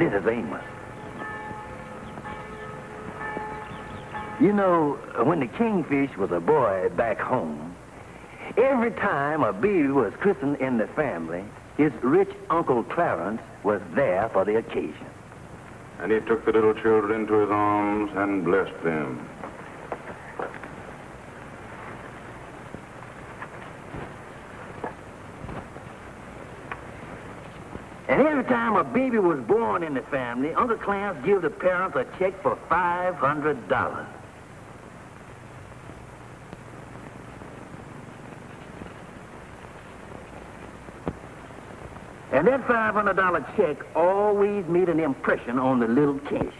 this is Amos. You know, when the kingfish was a boy back home, every time a baby was christened in the family, his rich Uncle Clarence was there for the occasion. And he took the little children into his arms and blessed them. And every time a baby was born in the family, Uncle Clarence gave the parents a check for $500. And that $500 check always made an impression on the little kid.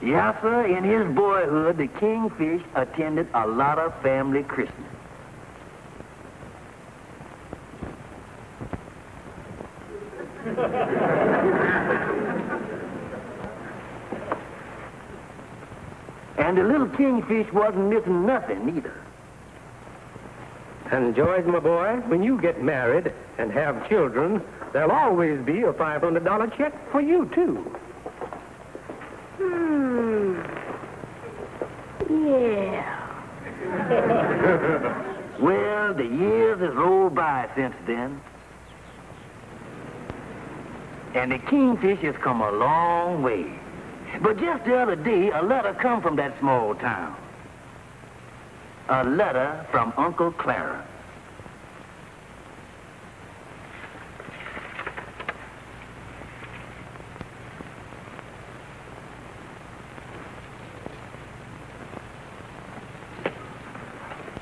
Yes, sir, in his boyhood, the kingfish attended a lot of family Christmas. And the little kingfish wasn't missing nothing either. And George, my boy, when you get married and have children, there'll always be a $500 check for you, too. Yeah. Well, the years has rolled by since then. And the kingfish has come a long way. But just the other day, a letter come from that small town. A letter from Uncle Clarence.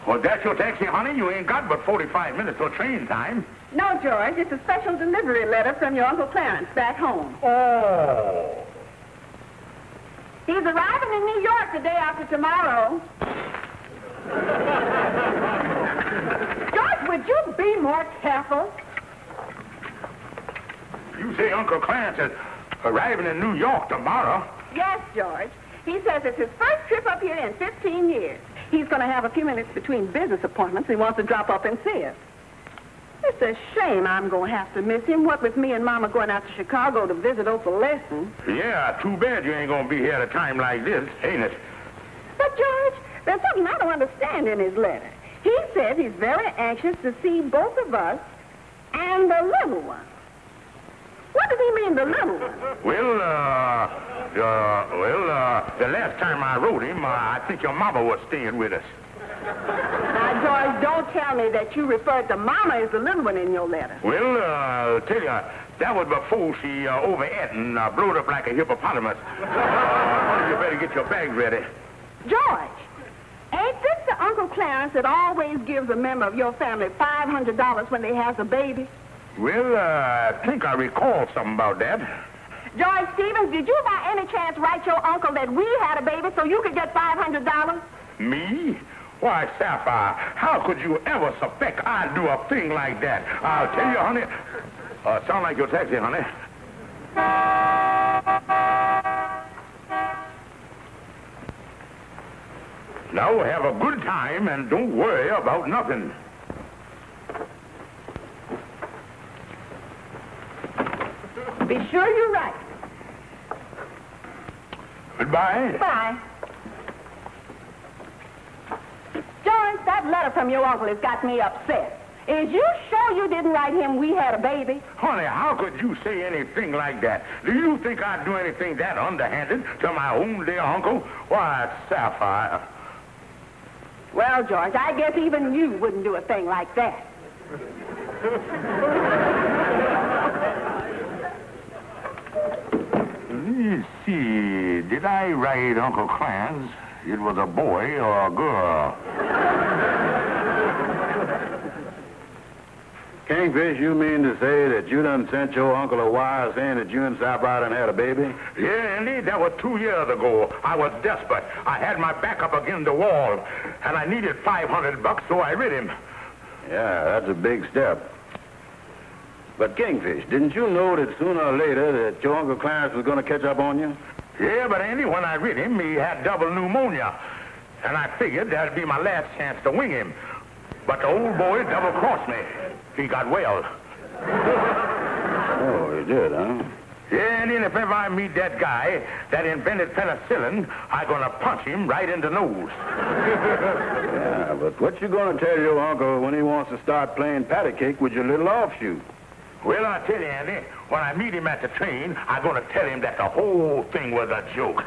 Well, that's your taxi, honey. You ain't got but 45 minutes till train time. No, George, it's a special delivery letter from your Uncle Clarence back home. Oh. He's arriving in New York the day after tomorrow. George, would you be more careful? You say Uncle Clarence is arriving in New York tomorrow? Yes, George. He says it's his first trip up here in 15 years. He's going to have a few minutes between business appointments. He wants to drop up and see us. It's a shame I'm going to have to miss him. What with me and Mama going out to Chicago to visit Uncle Lester. Yeah, too bad you ain't going to be here at a time like this, ain't it? But, George, there's something I don't understand in his letter. He says he's very anxious to see both of us and the little one. What does he mean, the little one? Well, the last time I wrote him, I think your mama was staying with us. Now, George, don't tell me that you referred to Mama as the little one in your letter. Well, I'll tell you, that was before she overate and blowed up like a hippopotamus. You better get your bag ready. George, ain't this the Uncle Clarence that always gives a member of your family $500 when they has a baby? Well, I think I recall something about that. George Stevens, did you by any chance write your uncle that we had a baby so you could get $500? Me? Why, Sapphire, how could you ever suspect I'd do a thing like that? I'll tell you, honey. Sound like your taxi, honey. Now, have a good time and don't worry about nothing. Be sure you're right. Goodbye. Bye. George, that letter from your uncle has got me upset. Is you sure you didn't write him we had a baby? Honey, how could you say anything like that? Do you think I'd do anything that underhanded to my own dear uncle? Why, Sapphire. Well, George, I guess even you wouldn't do a thing like that. Let's see. Did I write Uncle Clarence? It was a boy or a girl? Kingfish, you mean to say that you done sent your uncle a wire saying that you and Sapphire done had a baby? Yeah, indeed. That was 2 years ago. I was desperate. I had my back up against the wall, and I needed $500, so I writ him. Yeah, that's a big step. But, Kingfish, didn't you know that sooner or later that your Uncle Clarence was going to catch up on you? Yeah, but Andy, when I writ him, he had double pneumonia. And I figured that'd be my last chance to wing him. But the old boy double-crossed me. He got well. Oh, he did, huh? Yeah, and then if ever I meet that guy that invented penicillin, I'm gonna punch him right in the nose. Yeah, but what you gonna tell your uncle when he wants to start playing patty cake with your little offshoot? Well, I tell you, Andy, when I meet him at the train, I'm gonna tell him that the whole thing was a joke.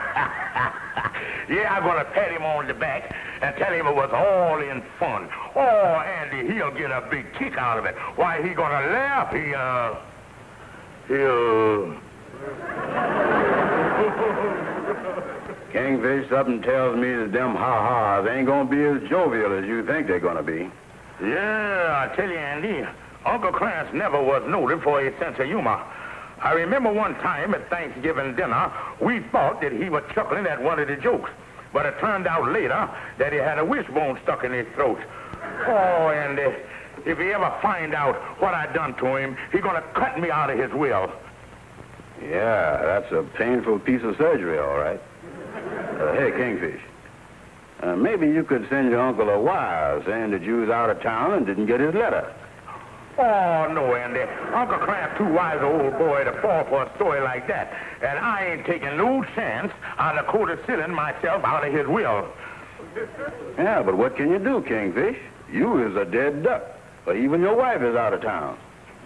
Yeah, I'm gonna pat him on the back and tell him it was all in fun. Oh, Andy, he'll get a big kick out of it. Why, he gonna laugh. He'll... Kingfish, something tells me that them ha-has ain't gonna be as jovial as you think they're gonna be. Yeah, I tell you, Andy, Uncle Clarence never was noted for his sense of humor. I remember one time at Thanksgiving dinner, we thought that he was chuckling at one of the jokes. But it turned out later that he had a wishbone stuck in his throat. Oh, Andy, if he ever find out what I done to him, he's gonna cut me out of his will. Yeah, that's a painful piece of surgery, all right. Hey, Kingfish, maybe you could send your uncle a wire saying that you was out of town and didn't get his letter. Oh, no, Andy. Uncle Clarence too wise an old boy to fall for a story like that. And I ain't taking no chance on the codicilling myself out of his will. Yeah, but what can you do, Kingfish? You is a dead duck. But even your wife is out of town.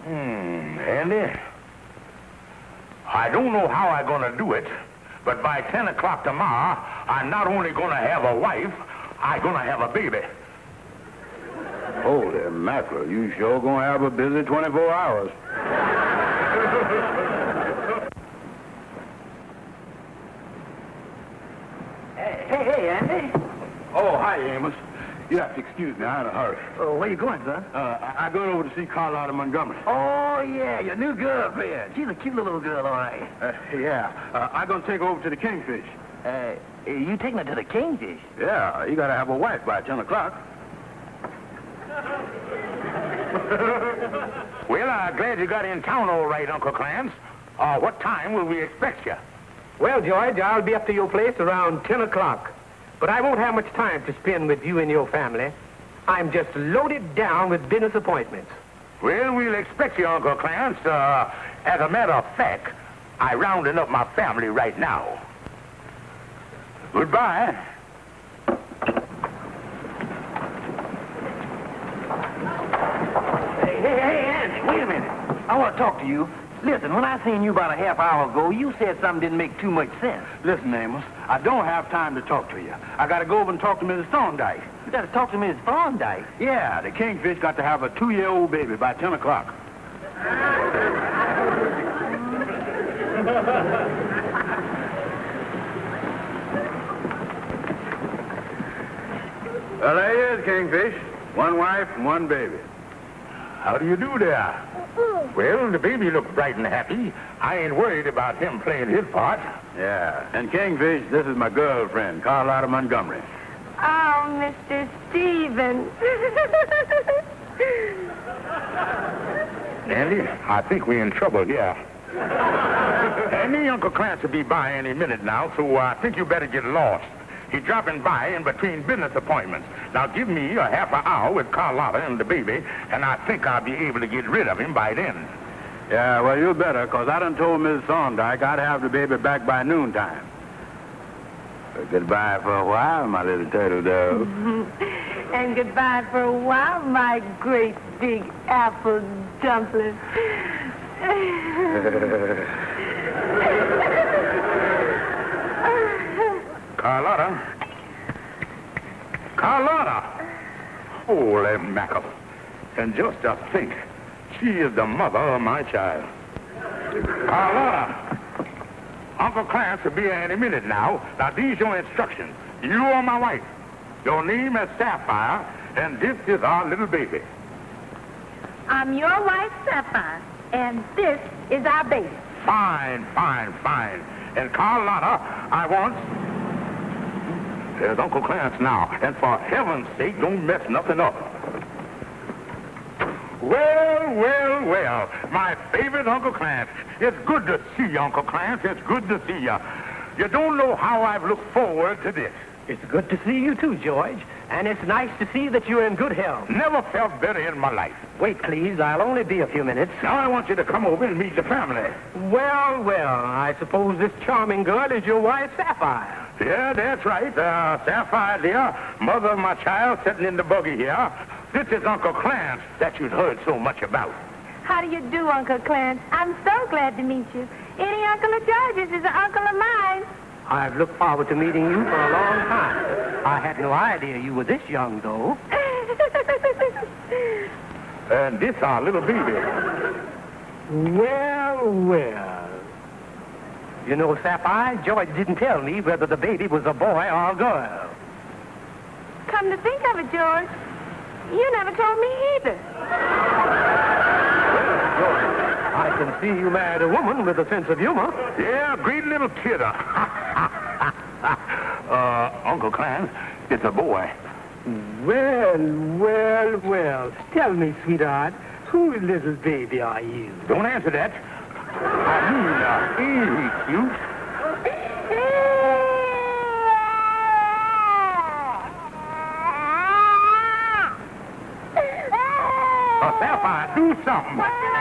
Andy, I don't know how I'm going to do it, but by 10 o'clock tomorrow, I'm not only going to have a wife, I'm going to have a baby. Holy mackerel, you sure gonna have a busy 24 hours. Hey, Andy. Oh, hi, Amos. You have to excuse me, I'm in a hurry. Oh, where you going, son? I'm going over to see Carlotta Montgomery. Oh, yeah, your new girlfriend. She's a cute little girl, all right. Yeah, I'm gonna take her over to the Kingfish. You taking her to the Kingfish? Yeah, you gotta have a wife by 10 o'clock. Well, I'm glad you got in town all right, Uncle Clarence. What time will we expect you? Well, George, I'll be up to your place around 10 o'clock. But I won't have much time to spend with you and your family. I'm just loaded down with business appointments. Well, we'll expect you, Uncle Clarence. As a matter of fact, I'm rounding up my family right now. Goodbye. Hey, Andy, wait a minute. I want to talk to you. Listen, when I seen you about a half hour ago, you said something didn't make too much sense. Listen, Amos, I don't have time to talk to you. I gotta go over and talk to Mrs. Thorndyke. You got to talk to Mrs. Thorndyke. Yeah, the Kingfish got to have a 2-year-old baby by 10 o'clock. Well, there he is, Kingfish. One wife and one baby. How do you do there? Well, the baby looks bright and happy. I ain't worried about him playing his part. Yeah, and Kingfish, this is my girlfriend, Carlotta Montgomery. Oh, Mr. Stevens. Andy, I think we're in trouble here. Andy, Uncle Clarence will be by any minute now, so I think you better get lost. He's dropping by in between business appointments. Now, give me a half an hour with Carlotta and the baby, and I think I'll be able to get rid of him by then. Yeah, well, you better, because I done told Mrs. Thorndyke I'd have the baby back by noontime. Goodbye for a while, my little turtle dove. And goodbye for a while, my great big apple dumpling. Carlotta? Carlotta! Holy mackerel. And just to think, she is the mother of my child. Carlotta! Uncle Clarence will be here any minute now. Now, these your instructions. You are my wife. Your name is Sapphire, and this is our little baby. I'm your wife, Sapphire, and this is our baby. Fine, fine, fine. And Carlotta, I want... There's Uncle Clarence now, and for heaven's sake, don't mess nothing up. Well, well, well, my favorite Uncle Clarence. It's good to see you, Uncle Clarence. It's good to see you. You don't know how I've looked forward to this. It's good to see you too, George. And it's nice to see that you're in good health. Never felt better in my life. Wait, please. I'll only be a few minutes. Now I want you to come over and meet the family. Well, I suppose this charming girl is your wife, Sapphire. Yeah, that's right. Sapphire, dear, mother of my child, sitting in the buggy here. This is Uncle Clarence that you'd heard so much about. How do you do, Uncle Clarence? I'm so glad to meet you. Any uncle of George's is an uncle of mine. I've looked forward to meeting you for a long time. I had no idea you were this young, though. And this our little baby. Well. You know, Sapphire, George didn't tell me whether the baby was a boy or a girl. Come to think of it, George, you never told me either. Well, George, I can see you married a woman with a sense of humor. Yeah, great little kidder. Uncle Clarence, it's a boy. Well. Tell me, sweetheart, whose little baby are you? Don't answer that. I mean, is he cute? Sapphire, do something. What did I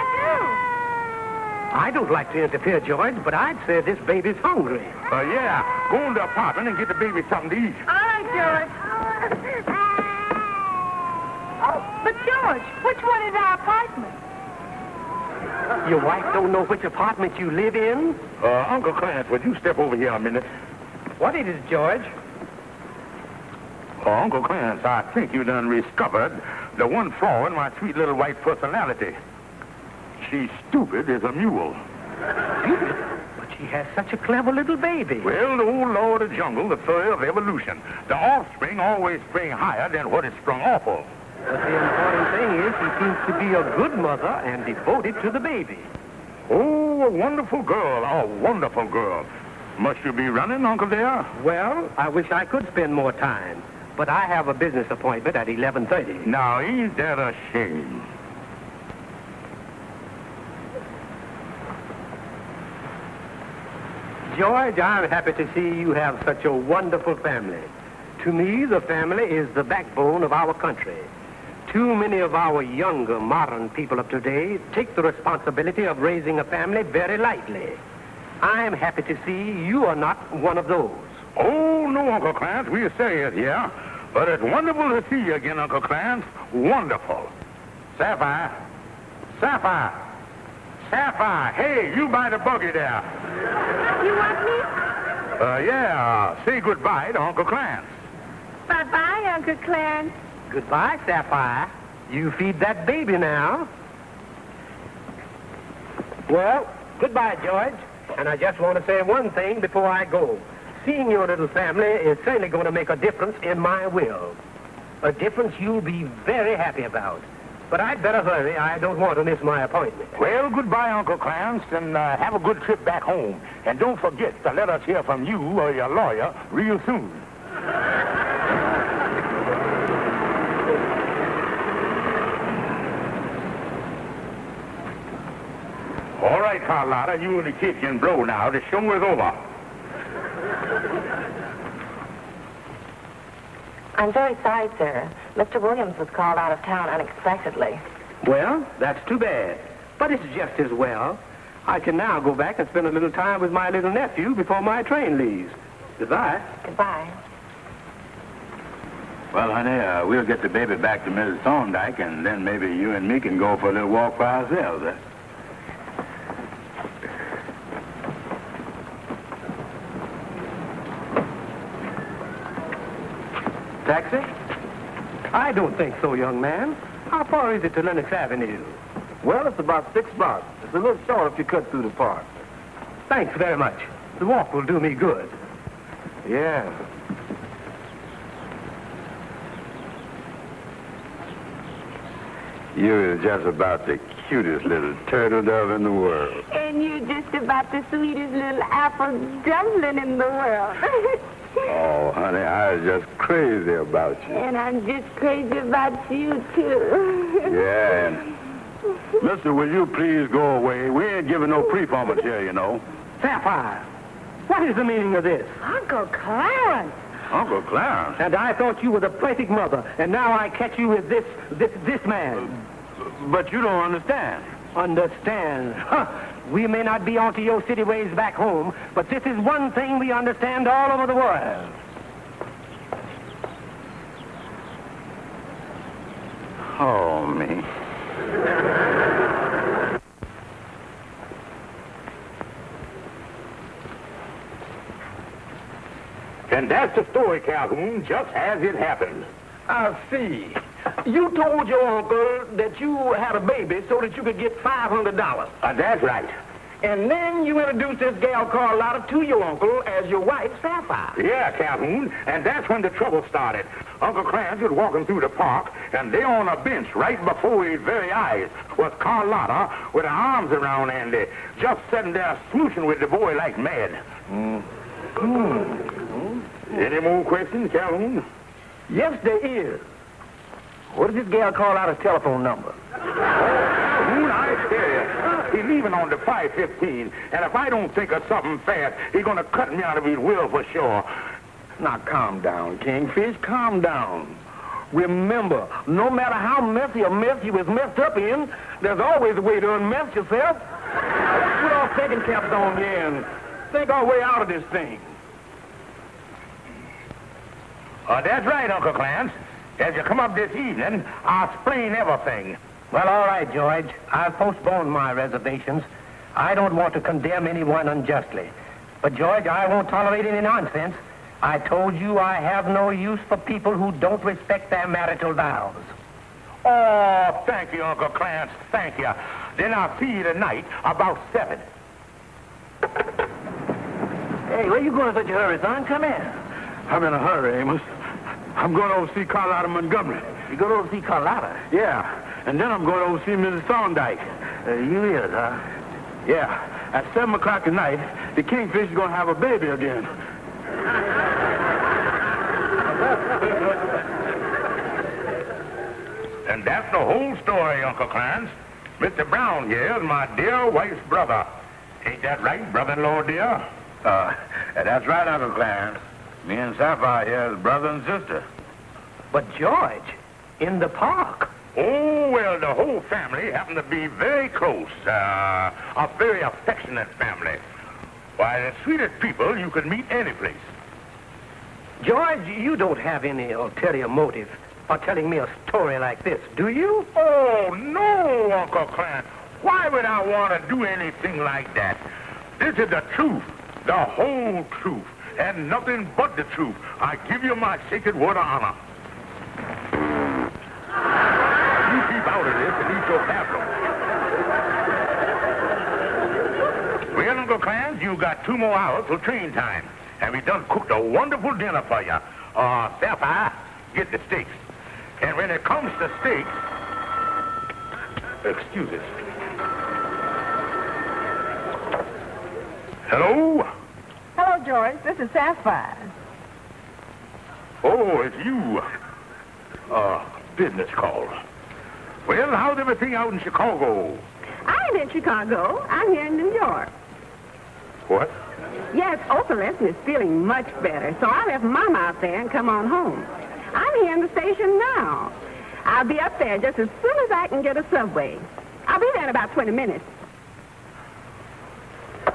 I don't like to interfere, George, but I'd say this baby's hungry. Yeah, go in the apartment and get the baby something to eat. do? All right, George. Oh, but George, which one is our apartment? Your wife don't know which apartment you live in? Uncle Clarence, would you step over here a minute? What is it, George? Uncle Clarence, I think you done discovered the one flaw in my sweet little white personality. She's stupid as a mule. Stupid? But she has such a clever little baby. Well, the old law of the jungle, the theory of evolution. The offspring always spring higher than what is sprung off of. But the important thing is she seems to be a good mother and devoted to the baby. Oh, a wonderful girl, a wonderful girl. Must you be running, Uncle dear? Well, I wish I could spend more time, but I have a business appointment at 11:30. Now, ain't that a shame? George, I'm happy to see you have such a wonderful family. To me, the family is the backbone of our country. Too many of our younger, modern people of today take the responsibility of raising a family very lightly. I'm happy to see you are not one of those. Oh, no, Uncle Clarence, we'll say it here. But it's wonderful to see you again, Uncle Clarence. Wonderful. Sapphire. Sapphire. Sapphire. Hey, you by the buggy there. You want me? Yeah. Say goodbye to Uncle Clarence. Bye-bye, Uncle Clarence. Goodbye, Sapphire. You feed that baby now. Well, goodbye, George. And I just want to say one thing before I go. Seeing your little family is certainly going to make a difference in my will. A difference you'll be very happy about. But I'd better hurry. I don't want to miss my appointment. Well, goodbye, Uncle Clarence, and have a good trip back home. And don't forget to let us hear from you or your lawyer real soon. All right, Carlotta, you and the kid can blow now. The show is over. I'm very sorry, sir. Mr. Williams was called out of town unexpectedly. Well, that's too bad. But it's just as well. I can now go back and spend a little time with my little nephew before my train leaves. Goodbye. Goodbye. Well, honey, we'll get the baby back to Mrs. Thorndyke, and then maybe you and me can go for a little walk by ourselves, eh? Taxi? I don't think so, young man. How far is it to Lenox Avenue? Well, it's about 6 blocks. It's a little short if you cut through the park. Thanks very much. The walk will do me good. Yeah. You're just about the cutest little turtle dove in the world. And you're just about the sweetest little apple dumpling in the world. Oh, honey, I was just crazy about you. And I'm just crazy about you, too. Yeah, and... Mister, will you please go away? We ain't giving no pre-performance here, you know. Sapphire, what is the meaning of this? Uncle Clarence. Uncle Clarence? And I thought you were the perfect mother, and now I catch you with this man. But you don't understand. Understand? Huh. We may not be onto your city ways back home, but this is one thing we understand all over the world. Oh, me. And that's the story, Calhoun, just as it happened. I see. You told your uncle that you had a baby so that you could get $500. That's right. And then you introduced this gal Carlotta to your uncle as your wife, Sapphire. Yeah, Calhoun, and that's when the trouble started. Uncle Clarence was walking through the park, and there on a bench right before his very eyes was Carlotta with her arms around Andy, just sitting there smooching with the boy like mad. Any more questions, Calhoun? Yes, there is. What does this gal Carlotta's telephone number? Calhoun, I tell you, he's leaving on the 5:15, and if I don't think of something fast, he's going to cut me out of his will for sure. Now, calm down, Kingfish. Calm down. Remember, no matter how messy a mess you was messed up in, there's always a way to unmess yourself. Put our thinking caps on you and think our way out of this thing. That's right, Uncle Clarence. As you come up this evening, I'll explain everything. Well, all right, George. I've postponed my reservations. I don't want to condemn anyone unjustly. But, George, I won't tolerate any nonsense. I told you I have no use for people who don't respect their marital vows. Oh, thank you, Uncle Clarence. Thank you. Then I'll see you tonight about 7. Hey, where you going in such a hurry, son? Come in. I'm in a hurry, Amos. I'm going over to see Carlotta Montgomery. You go over to see Carlotta? Yeah, and then I'm going over to see Mrs. Thorndike. You is, huh? Yeah, at 7 o'clock tonight, the Kingfish is going to have a baby again. And that's the whole story, Uncle Clarence. Mr. Brown here is my dear wife's brother. Ain't that right, brother-in-law, dear? That's right, Uncle Clarence. Me and Sapphire here is brother and sister. But, George, in the park. Oh, well, the whole family happened to be very close. A very affectionate family. Why, the sweetest people you could meet any place. George, you don't have any ulterior motive for telling me a story like this, do you? Oh, no, Uncle Clarence. Why would I want to do anything like that? This is the truth, the whole truth, and nothing but the truth. I give you my sacred word of honor. You keep out of this and eat your bathroom. Well, Uncle Clarence, you got 2 more hours till train time, and we done cooked a wonderful dinner for you. Sapphire, get the steaks. And when it comes to steaks, excuse us. Hello? Hello, George. This is Sapphire. Oh, it's you. Business call. Well, how's everything out in Chicago? I ain't in Chicago. I'm here in New York. What? Yes, Opalescent is feeling much better, so I left Mama out there and come on home. I'm here in the station now. I'll be up there just as soon as I can get a subway. I'll be there in about 20 minutes. A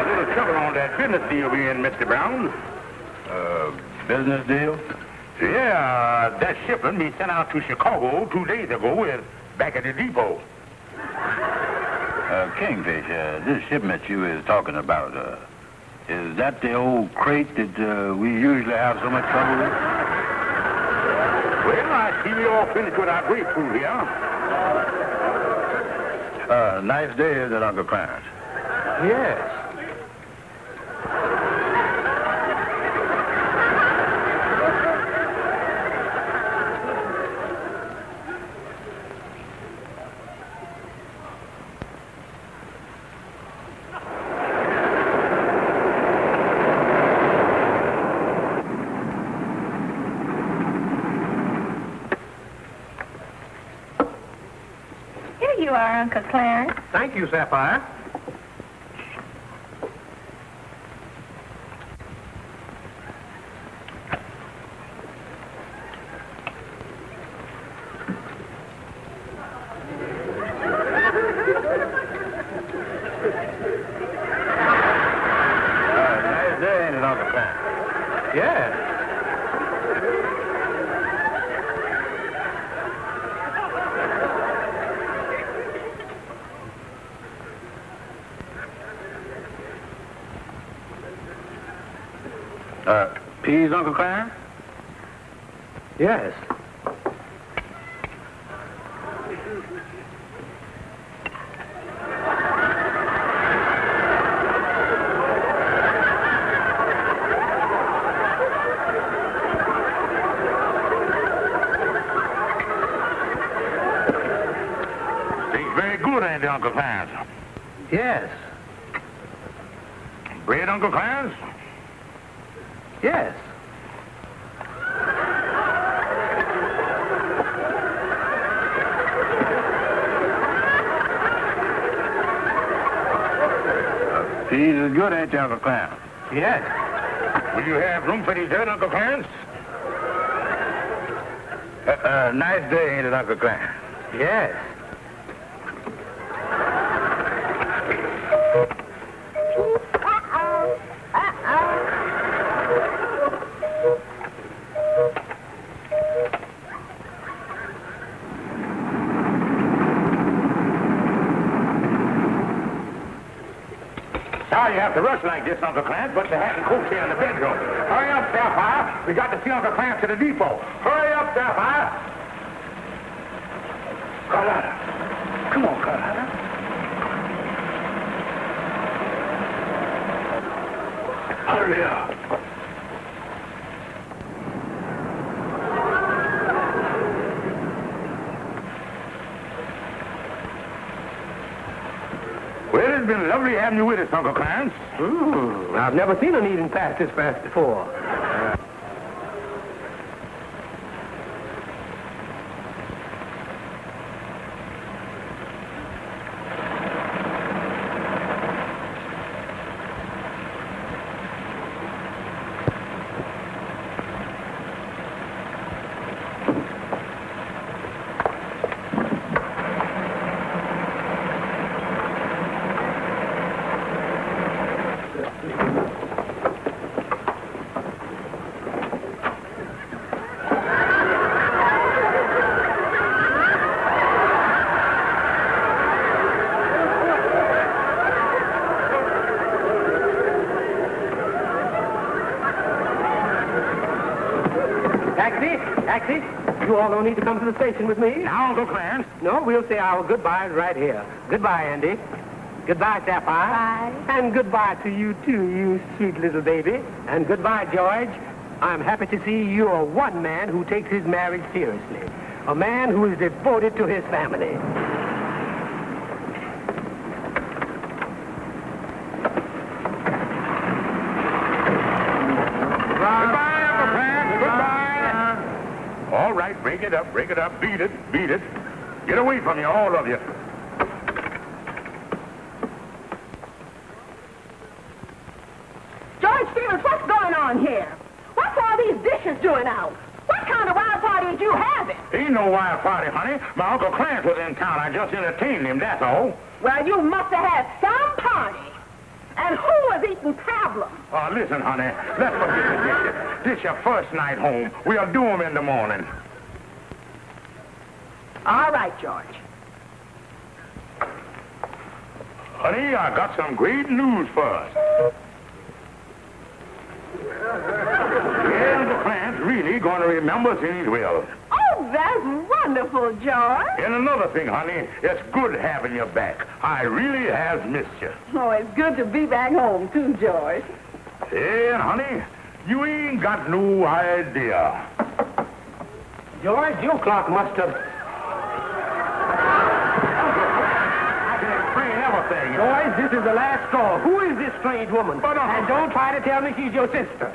little trouble on that business deal we in, Mr. Brown. Business deal? Yeah, that shipment we sent out to Chicago 2 days ago is back at the depot. Kingfish, this shipment you is talking about, is that the old crate that we usually have so much trouble with? Well, I see we all finished with our grapefruit here. Nice day, isn't it, Uncle Clarence? Yes. Here you are, Uncle Clarence. Thank you, Sapphire. Peas, Uncle Clarence? Yes. Tastes very good, ain't it, Uncle Clarence? Yes. Bread, Uncle Clarence? Yes. Peas is good, ain't you, Uncle Clarence? Yes. Will you have room for dessert, Uncle Clarence? Nice day, ain't it, Uncle Clarence? Yes. Sorry you have to rush like this, Uncle Clarence, but the hat and coat here in the bedroom. Hurry up, Sapphire. We got to see Uncle Clarence at the depot. Hurry up, Sapphire. Carlotta. Come on, Carlotta. Hurry up. Well, it's been lovely having you with us, Uncle Clarence. I've never seen an eating fast this fast before. Taxi, you all don't need to come to the station with me. Now, Uncle Clarence. No, we'll say our goodbyes right here. Goodbye, Andy. Goodbye, Sapphire. Bye. And goodbye to you, too, you sweet little baby. And goodbye, George. I'm happy to see you're one man who takes his marriage seriously. A man who is devoted to his family. Goodbye, Uncle Clarence. Goodbye. All right, break it up, beat it, beat it. Get away from you, all of you. George Stevens, what's going on here? What's all these dishes doing out? What kind of wild party did you having? Ain't no wild party, honey. My Uncle Clarence was in town. I just entertained him, that's all. Well, you must have had some party. And who was eating pablum? Oh, listen, honey, let's forget the dishes. This your first night home. We'll do them in the morning. All right, George. Honey, I got some great news for us. Yeah, Uncle Clarence really going to remember us in his will. Oh, that's wonderful, George. And another thing, honey, it's good having you back. I really have missed you. Oh, it's good to be back home, too, George. And, honey, you ain't got no idea. George, your clock must have... I can explain everything. George, this is the last straw. Who is this strange woman? But, and don't try to tell me she's your sister.